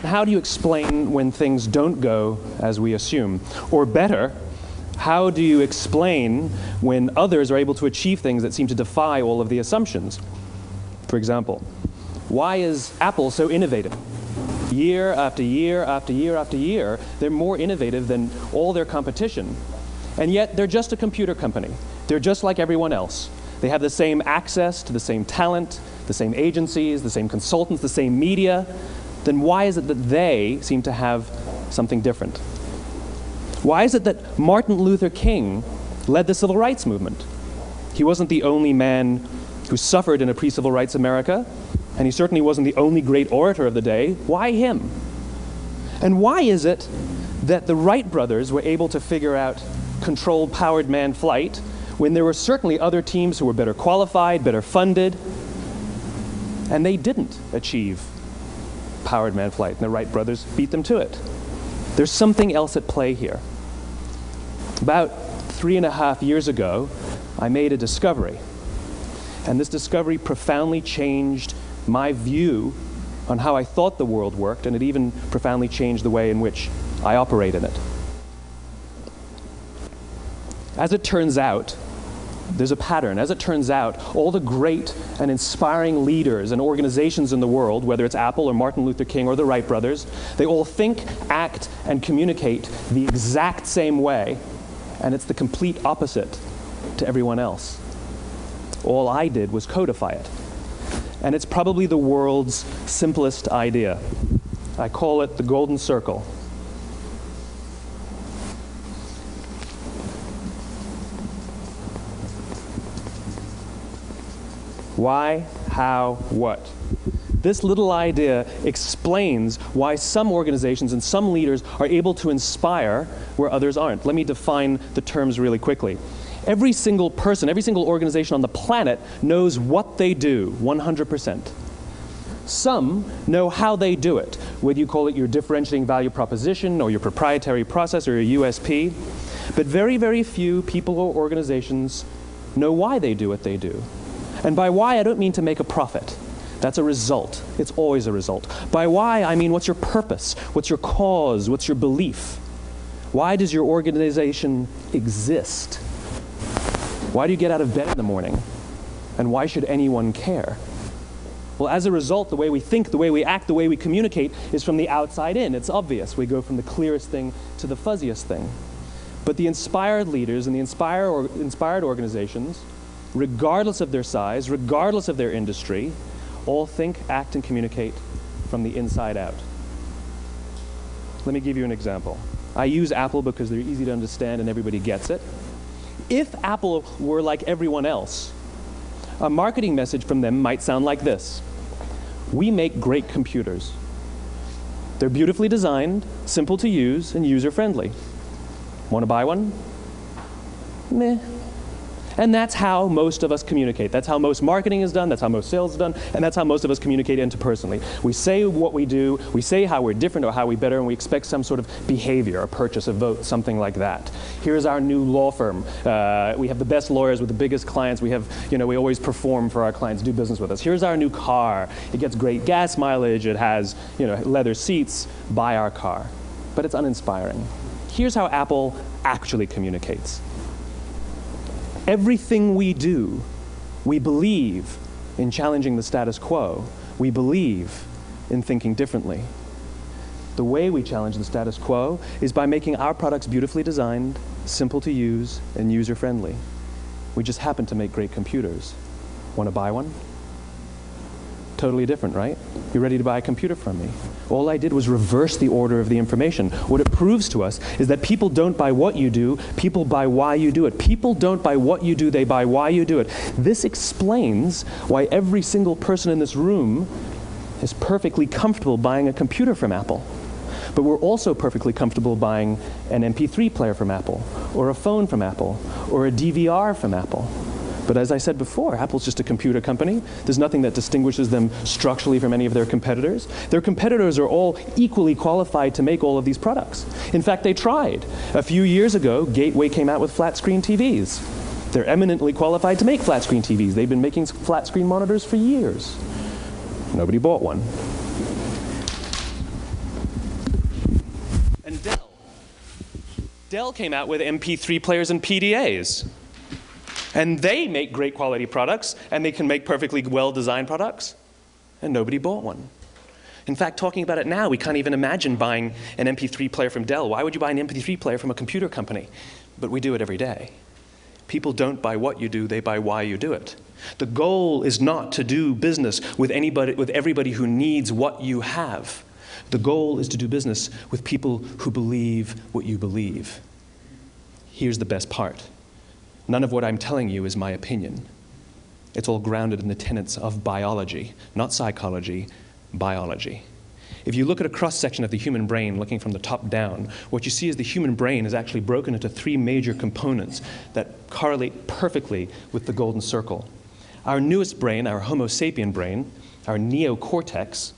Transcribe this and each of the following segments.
how do you explain when things don't go as we assume? Or better, how do you explain when others are able to achieve things that seem to defy all of the assumptions? For example, why is Apple so innovative? Year after year after year after year, they're more innovative than all their competition. And yet, they're just a computer company. They're just like everyone else. They have the same access to the same talent, the same agencies, the same consultants, the same media. Then why is it that they seem to have something different? Why is it that Martin Luther King led the civil rights movement? He wasn't the only man who suffered in a pre-civil rights America, and he certainly wasn't the only great orator of the day. Why him? And why is it that the Wright brothers were able to figure out controlled powered manned flight when there were certainly other teams who were better qualified, better funded, and they didn't achieve powered manned flight, and the Wright brothers beat them to it? There's something else at play here. About 3.5 years ago, I made a discovery, and this discovery profoundly changed my view on how I thought the world worked, and it even profoundly changed the way in which I operate in it. As it turns out, there's a pattern. As it turns out, all the great and inspiring leaders and organizations in the world, whether it's Apple or Martin Luther King or the Wright brothers, they all think, act, and communicate the exact same way, and it's the complete opposite to everyone else. All I did was codify it. And it's probably the world's simplest idea. I call it the golden circle. Why, how, what? This little idea explains why some organizations and some leaders are able to inspire where others aren't. Let me define the terms really quickly. Every single person, every single organization on the planet knows what they do 100%. Some know how they do it, whether you call it your differentiating value proposition or your proprietary process or your USP. But very, very few people or organizations know why they do what they do. And by why, I don't mean to make a profit. That's a result. It's always a result. By why, I mean what's your purpose? What's your cause? What's your belief? Why does your organization exist? Why do you get out of bed in the morning? And why should anyone care? Well, as a result, the way we think, the way we act, the way we communicate is from the outside in. It's obvious. We go from the clearest thing to the fuzziest thing. But the inspired leaders and the inspired organizations, regardless of their size, regardless of their industry, all think, act, and communicate from the inside out. Let me give you an example. I use Apple because they're easy to understand and everybody gets it. If Apple were like everyone else, a marketing message from them might sound like this. We make great computers. They're beautifully designed, simple to use, and user-friendly. Want to buy one? Meh. And that's how most of us communicate. That's how most marketing is done, that's how most sales is done, and that's how most of us communicate interpersonally. We say what we do, we say how we're different or how we're better, and we expect some sort of behavior, a purchase, a vote, something like that. Here's our new law firm. We have the best lawyers with the biggest clients. We have, we always perform for our clients, do business with us. Here's our new car. It gets great gas mileage. It has, leather seats. Buy our car. But it's uninspiring. Here's how Apple actually communicates. Everything we do, we believe in challenging the status quo. We believe in thinking differently. The way we challenge the status quo is by making our products beautifully designed, simple to use, and user-friendly. We just happen to make great computers. Want to buy one? Totally different, right? You're ready to buy a computer from me. All I did was reverse the order of the information. What it proves to us is that people don't buy what you do, people buy why you do it. People don't buy what you do, they buy why you do it. This explains why every single person in this room is perfectly comfortable buying a computer from Apple. But we're also perfectly comfortable buying an MP3 player from Apple, or a phone from Apple, or a DVR from Apple. But as I said before, Apple's just a computer company. There's nothing that distinguishes them structurally from any of their competitors. Their competitors are all equally qualified to make all of these products. In fact, they tried. A few years ago, Gateway came out with flat-screen TVs. They're eminently qualified to make flat-screen TVs. They've been making flat-screen monitors for years. Nobody bought one. Dell came out with MP3 players and PDAs. And they make great quality products, and they can make perfectly well-designed products, and nobody bought one. In fact, talking about it now, we can't even imagine buying an MP3 player from Dell. Why would you buy an MP3 player from a computer company? But we do it every day. People don't buy what you do, they buy why you do it. The goal is not to do business with everybody who needs what you have. The goal is to do business with people who believe what you believe. Here's the best part. None of what I'm telling you is my opinion. It's all grounded in the tenets of biology, not psychology, biology. If you look at a cross-section of the human brain, looking from the top down, what you see is the human brain is actually broken into 3 major components that correlate perfectly with the golden circle. Our newest brain, our Homo sapien brain, our neocortex,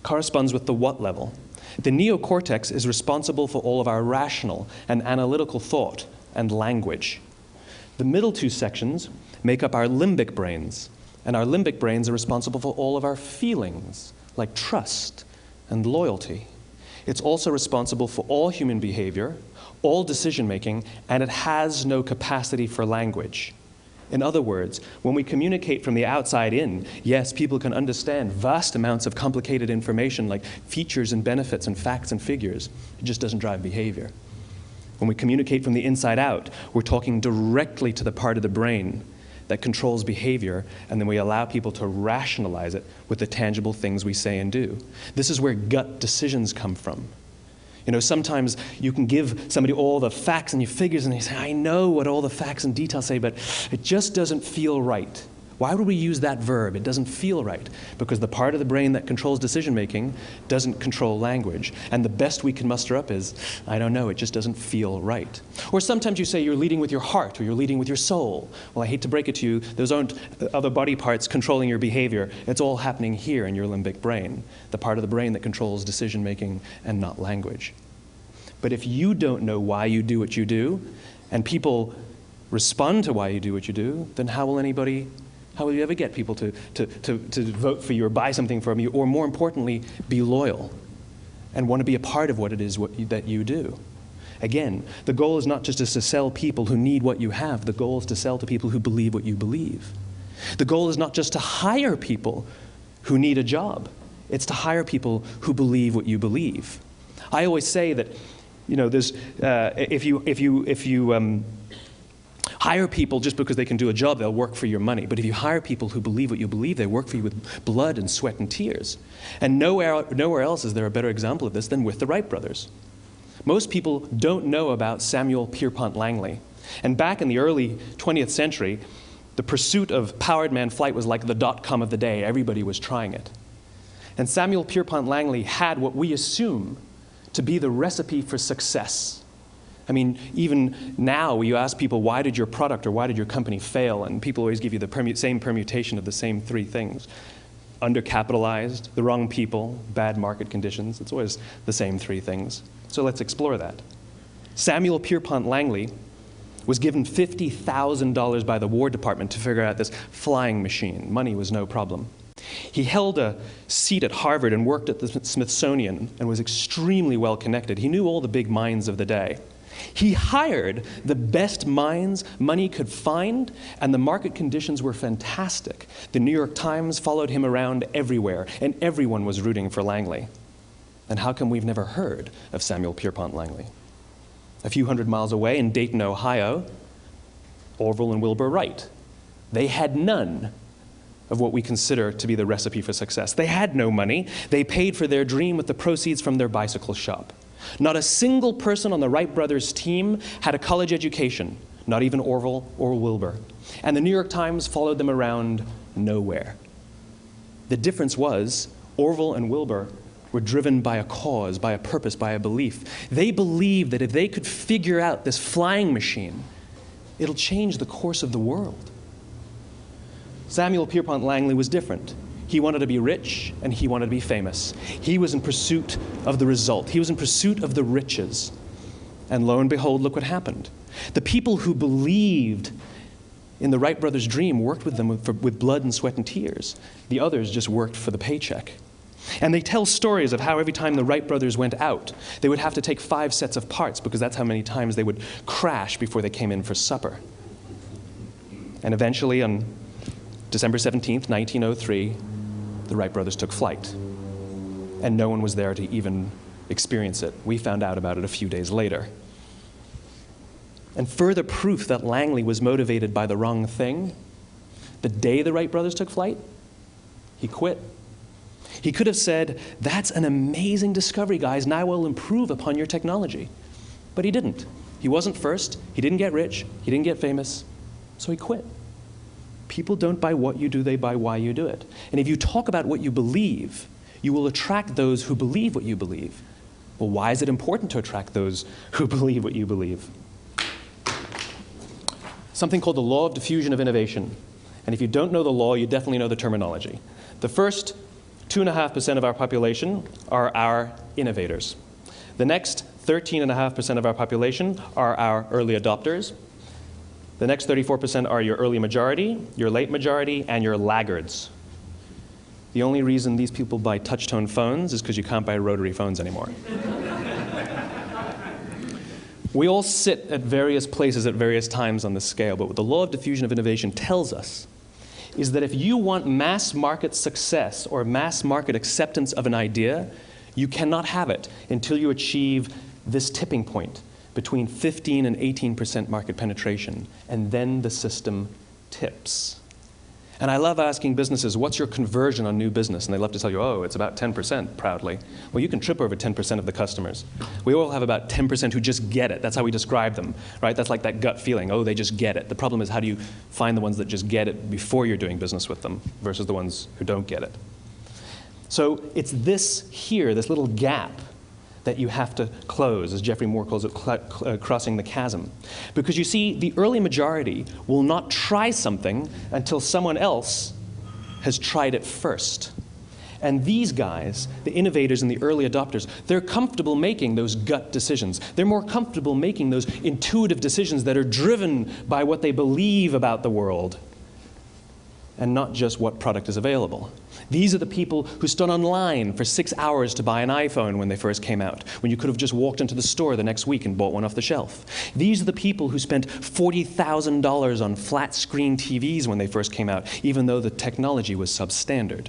corresponds with the what level. The neocortex is responsible for all of our rational and analytical thought and language. The middle 2 sections make up our limbic brains, and our limbic brains are responsible for all of our feelings, like trust and loyalty. It's also responsible for all human behavior, all decision-making, and it has no capacity for language. In other words, when we communicate from the outside in, yes, people can understand vast amounts of complicated information like features and benefits and facts and figures. It just doesn't drive behavior. When we communicate from the inside out, we're talking directly to the part of the brain that controls behavior, and then we allow people to rationalize it with the tangible things we say and do. This is where gut decisions come from. You know, sometimes you can give somebody all the facts and your figures, and they say, I know what all the facts and details say, but it just doesn't feel right. Why would we use that verb? It doesn't feel right. Because the part of the brain that controls decision-making doesn't control language. And the best we can muster up is, I don't know, it just doesn't feel right. Or sometimes you say you're leading with your heart or you're leading with your soul. Well, I hate to break it to you, those aren't other body parts controlling your behavior. It's all happening here in your limbic brain, the part of the brain that controls decision-making and not language. But if you don't know why you do what you do, and people respond to why you do what you do, then how will you ever get people to vote for you or buy something from you, or more importantly, be loyal and want to be a part of what it is that you do? Again, the goal is not just to sell people who need what you have. The goal is to sell to people who believe what you believe. The goal is not just to hire people who need a job. It's to hire people who believe what you believe. I always say that, you know, there's, if you hire people just because they can do a job, they'll work for your money. But if you hire people who believe what you believe, they work for you with blood and sweat and tears. And nowhere else is there a better example of this than with the Wright brothers. Most people don't know about Samuel Pierpont Langley. And back in the early 20th century, the pursuit of powered man flight was like the dot-com of the day. Everybody was trying it. And Samuel Pierpont Langley had what we assume to be the recipe for success. I mean, even now, when you ask people, why did your product or why did your company fail? And people always give you the same permutation of the same 3 things. Undercapitalized, the wrong people, bad market conditions. It's always the same 3 things. So let's explore that. Samuel Pierpont Langley was given $50,000 by the War Department to figure out this flying machine. Money was no problem. He held a seat at Harvard and worked at the Smithsonian and was extremely well connected. He knew all the big minds of the day. He hired the best minds money could find, and the market conditions were fantastic. The New York Times followed him around everywhere, and everyone was rooting for Langley. And how come we've never heard of Samuel Pierpont Langley? A few hundred miles away in Dayton, Ohio, Orville and Wilbur Wright. They had none of what we consider to be the recipe for success. They had no money. They paid for their dream with the proceeds from their bicycle shop. Not a single person on the Wright brothers' team had a college education, not even Orville or Wilbur. And the New York Times followed them around nowhere. The difference was Orville and Wilbur were driven by a cause, by a purpose, by a belief. They believed that if they could figure out this flying machine, it'll change the course of the world. Samuel Pierpont Langley was different. He wanted to be rich, and he wanted to be famous. He was in pursuit of the result. He was in pursuit of the riches. And lo and behold, look what happened. The people who believed in the Wright brothers' dream worked with them with blood and sweat and tears. The others just worked for the paycheck. And they tell stories of how every time the Wright brothers went out, they would have to take 5 sets of parts because that's how many times they would crash before they came in for supper. And eventually, on December 17th, 1903, the Wright brothers took flight. And no one was there to even experience it. We found out about it a few days later. And further proof that Langley was motivated by the wrong thing, the day the Wright brothers took flight, he quit. He could have said, "That's an amazing discovery, guys. Now we'll improve upon your technology." But he didn't. He wasn't first. He didn't get rich. He didn't get famous. So he quit. People don't buy what you do, they buy why you do it. And if you talk about what you believe, you will attract those who believe what you believe. Well, why is it important to attract those who believe what you believe? Something called the law of diffusion of innovation. And if you don't know the law, you definitely know the terminology. The first 2.5% of our population are our innovators. The next 13.5% of our population are our early adopters. The next 34% are your early majority, your late majority, and your laggards. The only reason these people buy touch-tone phones is because you can't buy rotary phones anymore. We all sit at various places at various times on the scale, but what the law of diffusion of innovation tells us is that if you want mass market success or mass market acceptance of an idea, you cannot have it until you achieve this tipping point between 15 and 18% market penetration, and then the system tips. And I love asking businesses, what's your conversion on new business? And they love to tell you, oh, it's about 10%, proudly. Well, you can trip over 10% of the customers. We all have about 10% who just get it. That's how we describe them, right? That's like that gut feeling, oh, they just get it. The problem is, how do you find the ones that just get it before you're doing business with them versus the ones who don't get it? So it's this here, this little gap, that you have to close, as Geoffrey Moore calls it, crossing the chasm. Because you see, the early majority will not try something until someone else has tried it first. And these guys, the innovators and the early adopters, they're comfortable making those gut decisions. They're more comfortable making those intuitive decisions that are driven by what they believe about the world and not just what product is available. These are the people who stood online for 6 hours to buy an iPhone when they first came out, when you could have just walked into the store the next week and bought one off the shelf. These are the people who spent $40,000 on flat-screen TVs when they first came out, even though the technology was substandard.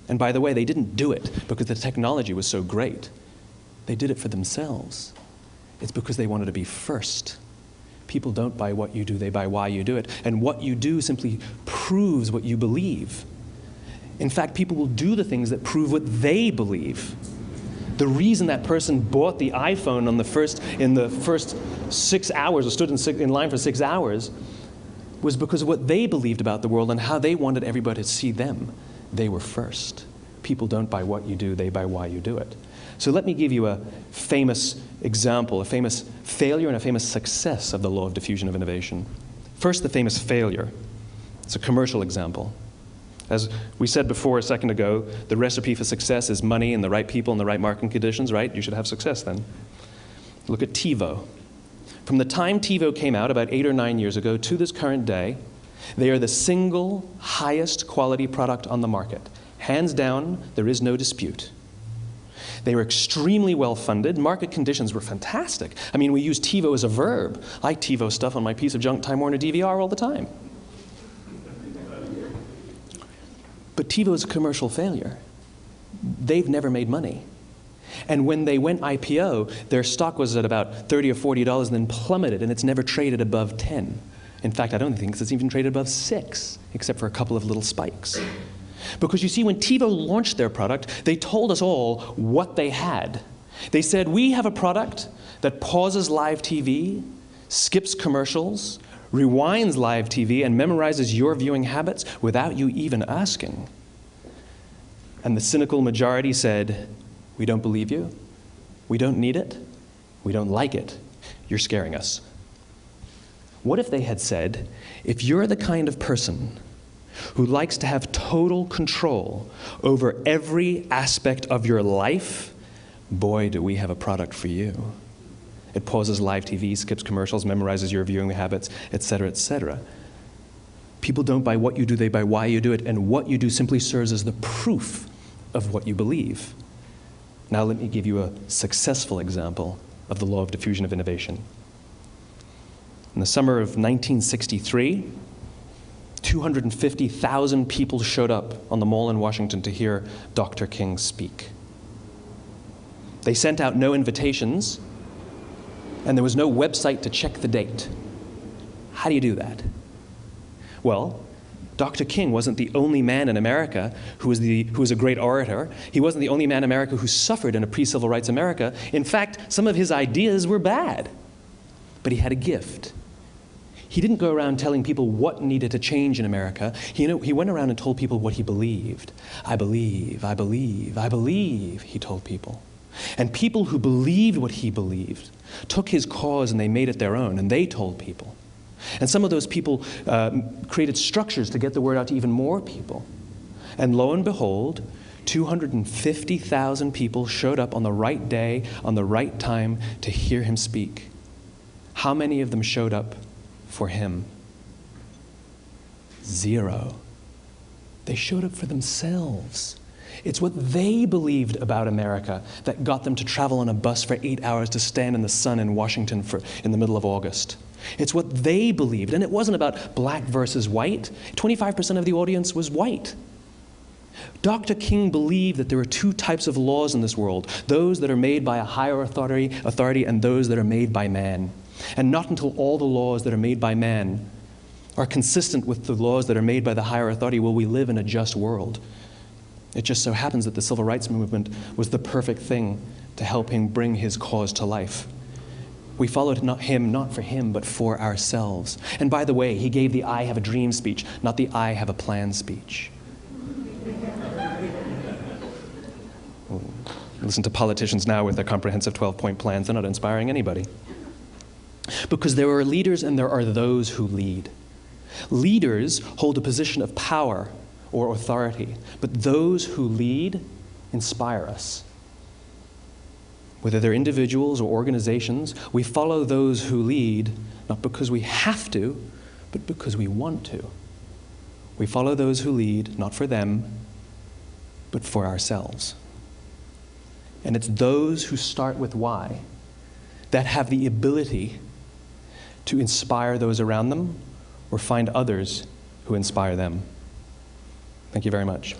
And by the way, they didn't do it because the technology was so great. They did it for themselves. It's because they wanted to be first. People don't buy what you do, they buy why you do it. And what you do simply proves what you believe. In fact, people will do the things that prove what they believe. The reason that person bought the iPhone in the first 6 hours, or stood in line for 6 hours, was because of what they believed about the world and how they wanted everybody to see them. They were first. People don't buy what you do, they buy why you do it. So let me give you a famous example, a famous failure and a famous success of the law of diffusion of innovation. First, the famous failure. It's a commercial example. As we said before a second ago, the recipe for success is money and the right people and the right marketing conditions, right? You should have success then. Look at TiVo. From the time TiVo came out about 8 or 9 years ago to this current day, they are the single highest quality product on the market. Hands down, there is no dispute. They were extremely well-funded. Market conditions were fantastic. I mean, we use TiVo as a verb. I TiVo stuff on my piece of junk Time Warner DVR all the time. But TiVo is a commercial failure. They've never made money. And when they went IPO, their stock was at about $30 or $40 and then plummeted, and it's never traded above 10. In fact, I don't think it's even traded above 6, except for a couple of little spikes. Because you see, when TiVo launched their product, they told us all what they had. They said, we have a product that pauses live TV, skips commercials, rewinds live TV, and memorizes your viewing habits without you even asking. And the cynical majority said, we don't believe you, we don't need it, we don't like it, you're scaring us. What if they had said, if you're the kind of person who likes to have total control over every aspect of your life, boy, do we have a product for you. It pauses live TV, skips commercials, memorizes your viewing habits, etc., etc. People don't buy what you do, they buy why you do it, and what you do simply serves as the proof of what you believe. Now let me give you a successful example of the law of diffusion of innovation. In the summer of 1963, 250,000 people showed up on the Mall in Washington to hear Dr. King speak. They sent out no invitations, and there was no website to check the date. How do you do that? Well, Dr. King wasn't the only man in America who was a great orator. He wasn't the only man in America who suffered in a pre-civil rights America. In fact, some of his ideas were bad. But he had a gift. He didn't go around telling people what needed to change in America. He went around and told people what he believed. I believe, I believe, I believe, he told people. And people who believed what he believed took his cause and they made it their own, and they told people. And some of those people created structures to get the word out to even more people. And lo and behold, 250,000 people showed up on the right day, on the right time to hear him speak. How many of them showed up for him? 0. They showed up for themselves. It's what they believed about America that got them to travel on a bus for 8 hours to stand in the sun in Washington in the middle of August. It's what they believed, and it wasn't about black versus white. 25% of the audience was white. Dr. King believed that there are 2 types of laws in this world, those that are made by a higher authority and those that are made by man. And not until all the laws that are made by man are consistent with the laws that are made by the higher authority will we live in a just world. It just so happens that the civil rights movement was the perfect thing to help him bring his cause to life. We followed him not for him, but for ourselves. And by the way, he gave the I have a dream speech, not the I have a plan speech. Listen to politicians now with their comprehensive 12-point plans. They're not inspiring anybody. Because there are leaders and there are those who lead. Leaders hold a position of power or authority, but those who lead inspire us. Whether they're individuals or organizations, we follow those who lead, not because we have to, but because we want to. We follow those who lead, not for them, but for ourselves. And it's those who start with why that have the ability to inspire those around them or find others who inspire them. Thank you very much.